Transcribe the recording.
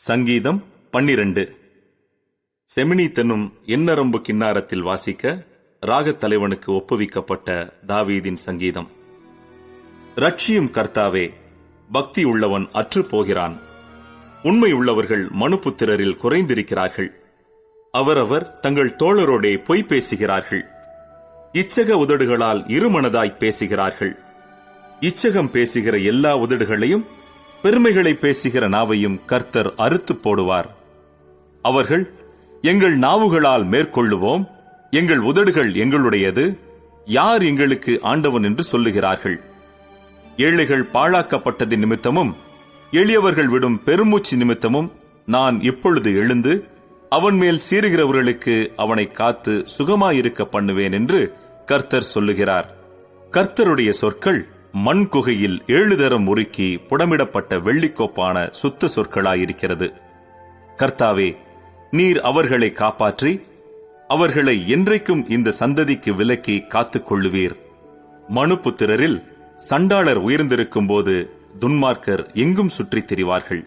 சங்கீதம் 12. செமினீத் என்னும் எண்ணரம்பு கின்னாரத்தில் வாசிக்க ராகத் தலைவனுக்கு ஒப்புவிக்கப்பட்ட தாவீதின் சங்கீதம். ரட்சியும் கர்த்தாவே, பக்தி உள்ளவன் அற்று போகிறான். உண்மை உள்ளவர்கள் மனுபுத்திரரில் குறைந்திருக்கிறார்கள். அவரவர் தங்கள் தோழரோடே பொய் பேசுகிறார்கள். இச்சக உதடுகளால் இருமனதாய் பேசுகிறார்கள். இச்சகம் பேசுகிற எல்லா உதடுகளையும் பெருமைகளை பேசுகிற நாவையும் கர்த்தர் அறுத்துப் போடுவார். அவர்கள், எங்கள் நாவுகளால் மேற்கொள்ளுவோம், எங்கள் உதடுகள் எங்களுடையது, யார் எங்களுக்கு ஆண்டவன் என்று சொல்லுகிறார்கள். ஏழைகள் பாழாக்கப்பட்டதின் நிமித்தமும் எளியவர்கள் விடும் பெருமூச்சு நிமித்தமும் நான் இப்பொழுது எழுந்து அவன் மேல் சீறுகிறவர்களுக்கு அவனை காத்து சுகமாயிருக்க பண்ணுவேன் என்று கர்த்தர் சொல்லுகிறார். கர்த்தருடைய சொற்கள் மண் குகையில் 7 தரம் உருக்கி புடமிடப்பட்ட வெள்ளிக்கோப்பான சுத்த சொற்களாயிருக்கிறது. கர்த்தாவே, நீர் அவர்களை காப்பாற்றி அவர்களை என்றைக்கும் இந்த சந்ததிக்கு விலக்கி காத்துக் கொள்ளுவீர். மனுபுத்திரரில் சண்டாளர் உயர்ந்திருக்கும் போது துன்மார்க்கர் எங்கும் சுற்றித் திரிவார்கள்.